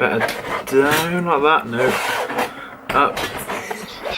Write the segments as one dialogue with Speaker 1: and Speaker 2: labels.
Speaker 1: better down like that. No. Up.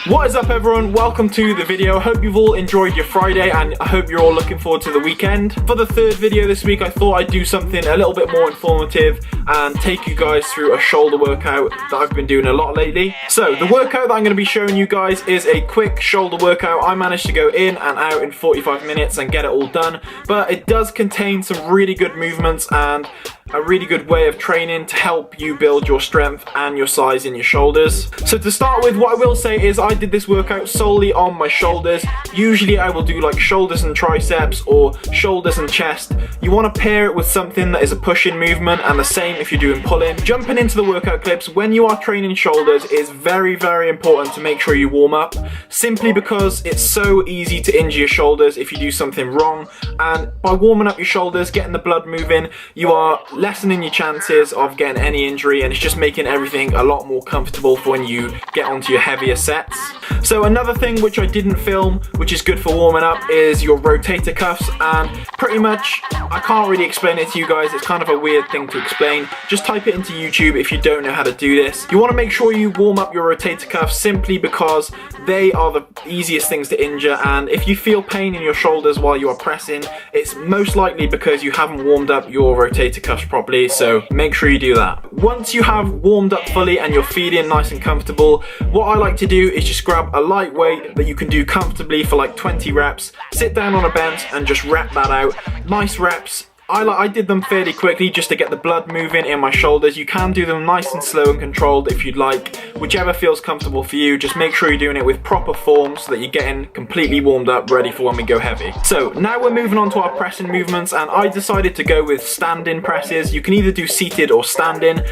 Speaker 1: What is up, everyone? Welcome to the video. Hope you've all enjoyed your Friday and I hope you're all looking forward to the weekend. For the third video this week, I thought I'd do something a little bit more informative and take you guys through a shoulder workout that I've been doing a lot lately. So the workout that I'm going to be showing you guys is a quick shoulder workout. I managed to go in and out in 45 minutes and get it all done, but it does contain some really good movements and a really good way of training to help you build your strength and your size in your shoulders. So to start with, what I will say is I did this workout solely on my shoulders. Usually I will do like shoulders and triceps or shoulders and chest. You want to pair it with something that is a push-in movement, and the same if you're doing pull-in. Jumping into the workout clips, when you are training shoulders, it's very, very important to make sure you warm up, simply because it's so easy to injure your shoulders if you do something wrong. And by warming up your shoulders, getting the blood moving, you are lessening your chances of getting any injury, and it's just making everything a lot more comfortable for when you get onto your heavier sets. So another thing which I didn't film, which is good for warming up, is your rotator cuffs. And pretty much I can't really explain it to you guys, it's kind of a weird thing to explain. Just type it into YouTube if you don't know how to do this. You want to make sure you warm up your rotator cuffs simply because they are the easiest things to injure, and if you feel pain in your shoulders while you are pressing, it's most likely because you haven't warmed up your rotator cuffs properly, so make sure you do that. Once you have warmed up fully and you're feeling nice and comfortable, what I like to do is just grab a light weight that you can do comfortably for like 20 reps, sit down on a bench and just rep that out. Nice reps. I did them fairly quickly just to get the blood moving in my shoulders. You can do them nice and slow and controlled if you'd like, whichever feels comfortable for you. Just make sure you're doing it with proper form so that you're getting completely warmed up, ready for when we go heavy. So now we're moving on to our pressing movements, and I decided to go with standing presses. You can either do seated or standing.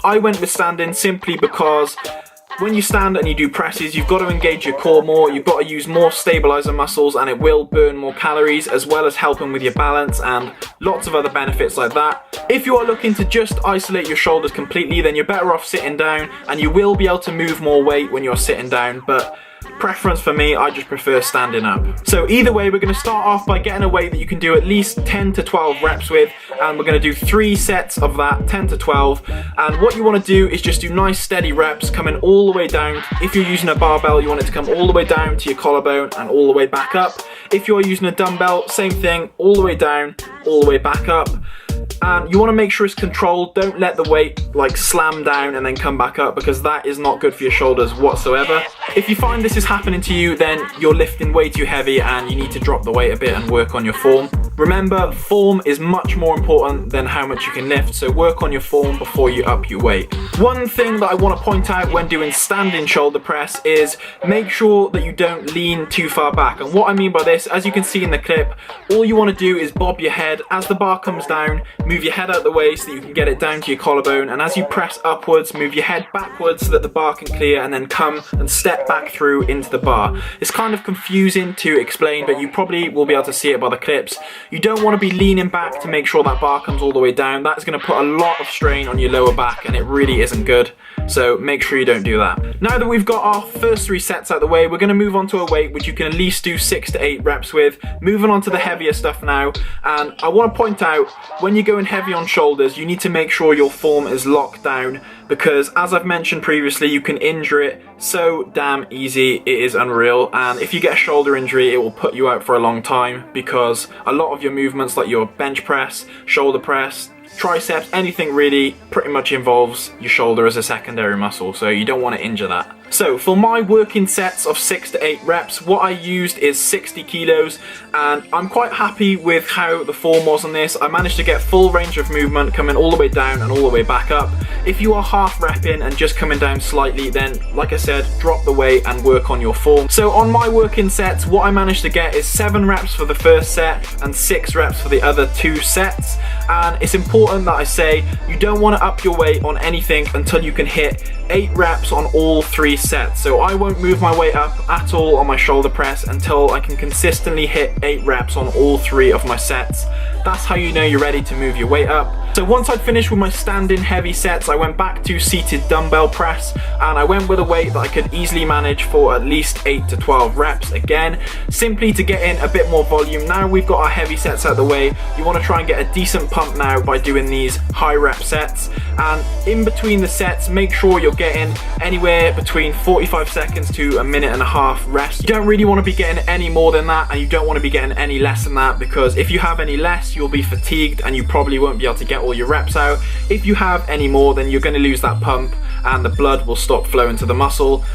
Speaker 1: I went with standing simply because when you stand and you do presses, you've got to engage your core more, you've got to use more stabilizer muscles, and it will burn more calories, as well as helping with your balance and lots of other benefits like that. If you are looking to just isolate your shoulders completely, then you're better off sitting down, and you will be able to move more weight when you're sitting down, but preference for me, I just prefer standing up. So either way, we're going to start off by getting a weight that you can do at least 10 to 12 reps with, and we're going to do 3 sets of that, 10 to 12. And what you want to do is just do nice steady reps coming all the way down. If you're using a barbell, you want it to come all the way down to your collarbone and all the way back up. If you're using a dumbbell, same thing, all the way down, all the way back up. And you want to make sure it's controlled. Don't let the weight like slam down and then come back up, because that is not good for your shoulders whatsoever. If you find this is happening to you, then you're lifting way too heavy and you need to drop the weight a bit and work on your form. Remember, form is much more important than how much you can lift, so work on your form before you up your weight. One thing that I want to point out when doing standing shoulder press is make sure that you don't lean too far back. And what I mean by this, as you can see in the clip, all you want to do is bob your head as the bar comes down, move your head out the way so that you can get it down to your collarbone, and as you press upwards, move your head backwards so that the bar can clear, and then come and step back through into the bar. It's kind of confusing to explain, but you probably will be able to see it by the clips. You don't want to be leaning back to make sure that bar comes all the way down. That's going to put a lot of strain on your lower back, and it really isn't good. So make sure you don't do that. Now that we've got our first 3 sets out of the way, we're going to move on to a weight which you can at least do 6 to 8 reps with. Moving on to the heavier stuff now, and I want to point out, when you're going heavy on shoulders, you need to make sure your form is locked down, because as I've mentioned previously, you can injure it so damn easy, it is unreal. And if you get a shoulder injury, it will put you out for a long time, because a lot of your movements, like your bench press, shoulder press, triceps, anything really pretty much involves your shoulder as a secondary muscle, so you don't want to injure that. So for my working sets of 6 to 8 reps, what I used is 60 kilos, and I'm quite happy with how the form was on this. I managed to get full range of movement coming all the way down and all the way back up. If you are half repping and just coming down slightly, then like I said, drop the weight and work on your form. So on my working sets, what I managed to get is 7 reps for the first set and 6 reps for the other 2 sets. And it's important that I say you don't want to up your weight on anything until you can hit 8 reps on all 3 sets. So I won't move my weight up at all on my shoulder press until I can consistently hit 8 reps on all 3 of my sets. That's how you know you're ready to move your weight up. So once I'd finished with my standing heavy sets, I went back to seated dumbbell press, and I went with a weight that I could easily manage for at least 8 to 12 reps again, simply to get in a bit more volume. Now we've got our heavy sets out of the way, you want to try and get a decent pump now by doing these high rep sets, and in between the sets make sure you're getting anywhere between 45 seconds to a minute and a half rest. You don't really want to be getting any more than that, and you don't want to be getting any less than that, because if you have any less you'll be fatigued and you probably won't be able to get all your reps out. If you have any more, then you're going to lose that pump and the blood will stop flowing to the muscle.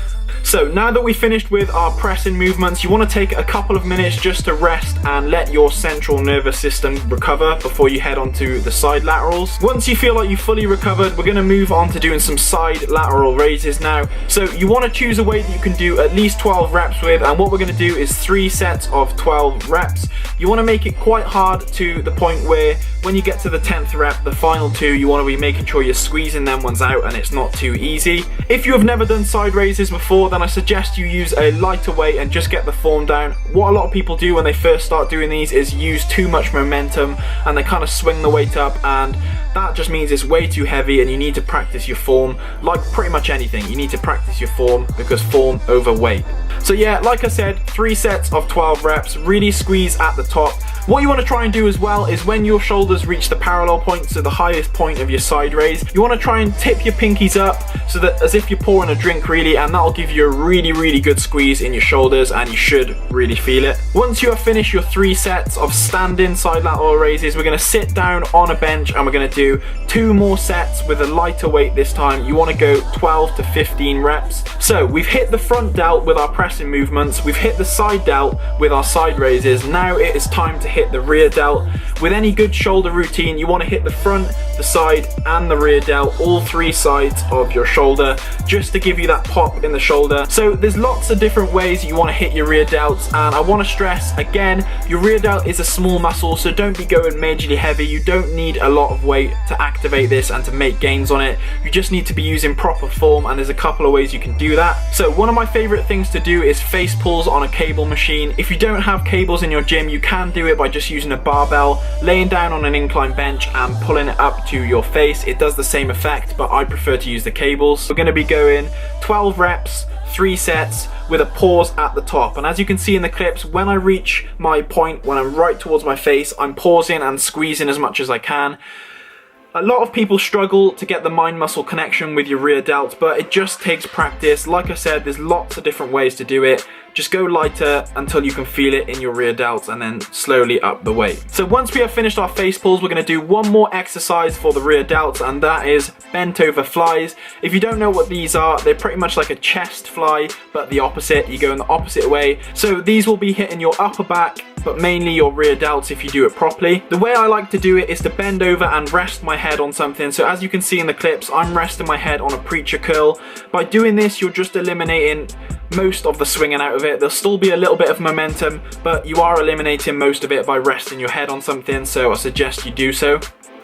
Speaker 1: So now that we've finished with our pressing movements, you want to take a couple of minutes just to rest and let your central nervous system recover before you head on to the side laterals. Once you feel like you've fully recovered, we're going to move on to doing some side lateral raises now. So you want to choose a weight that you can do at least 12 reps with, and what we're going to do is 3 sets of 12 reps. You want to make it quite hard to the point where when you get to the 10th rep, the final 2, you want to be making sure you're squeezing them ones out and it's not too easy. If you have never done side raises before, then I suggest you use a lighter weight and just get the form down. What a lot of people do when they first start doing these is use too much momentum and they kind of swing the weight up, and that just means it's way too heavy and you need to practice your form. Like pretty much anything, you need to practice your form, because form over weight. So yeah, like I said, 3 sets of 12 reps, really squeeze at the top. What you want to try and do as well is when your shoulders reach the parallel point, so the highest point of your side raise, you want to try and tip your pinkies up so that as if you're pouring a drink really, and that'll give you a really good squeeze in your shoulders and you should really feel it. Once you have finished your 3 sets of standing side lateral raises, we're going to sit down on a bench and we're going to do 2 more sets with a lighter weight this time. You want to go 12 to 15 reps. So we've hit the front delt with our pressing movements, we've hit the side delt with our side raises, now it is time to hit the rear delt. With any good shoulder routine, you want to hit the front, the side and the rear delt, all 3 sides of your shoulder, just to give you that pop in the shoulder. So there's lots of different ways you want to hit your rear delts, and I want to stress again, your rear delt is a small muscle, so don't be going majorly heavy. You don't need a lot of weight to activate this and to make gains on it. You just need to be using proper form, and there's a couple of ways you can do that. So one of my favorite things to do is face pulls on a cable machine. If you don't have cables in your gym, you can do it by just using a barbell, laying down on an incline bench and pulling it up to your face. It does the same effect, but I prefer to use the cables. We're going to be going 12 reps, 3 sets with a pause at the top, and as you can see in the clips, when I reach my point, when I'm right towards my face, I'm pausing and squeezing as much as I can. A lot of people struggle to get the mind muscle connection with your rear delt, but it just takes practice. Like I said, there's lots of different ways to do it. Just go lighter until you can feel it in your rear delts and then slowly up the weight. So once we have finished our face pulls, we're going to do one more exercise for the rear delts, and that is bent over flies. If you don't know what these are, they're pretty much like a chest fly, but the opposite. You go in the opposite way. So these will be hitting your upper back, but mainly your rear delts if you do it properly. The way I like to do it is to bend over and rest my head on something. So as you can see in the clips, I'm resting my head on a preacher curl. By doing this, you're just eliminating most of the swinging out of it. There'll still be a little bit of momentum, but you are eliminating most of it by resting your head on something, so I suggest you do so.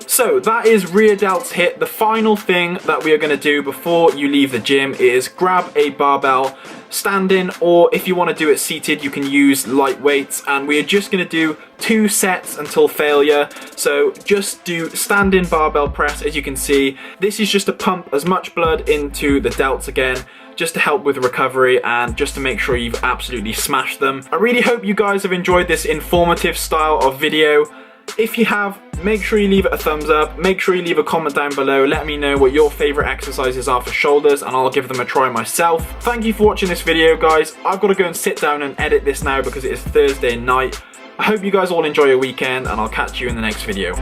Speaker 1: So that is rear delts hit. The final thing that we are going to do before you leave the gym is grab a barbell, standing, or if you want to do it seated, you can use light weights, and we are just going to do 2 sets until failure. So just do standing barbell press. As you can see, this is just to pump as much blood into the delts again, just to help with recovery and just to make sure you've absolutely smashed them. I really hope you guys have enjoyed this informative style of video. If you have, make sure you leave it a thumbs up, make sure you leave a comment down below, let me know what your favourite exercises are for shoulders and I'll give them a try myself. Thank you for watching this video, guys. I've got to go and sit down and edit this now because it is Thursday night. I hope you guys all enjoy your weekend and I'll catch you in the next video.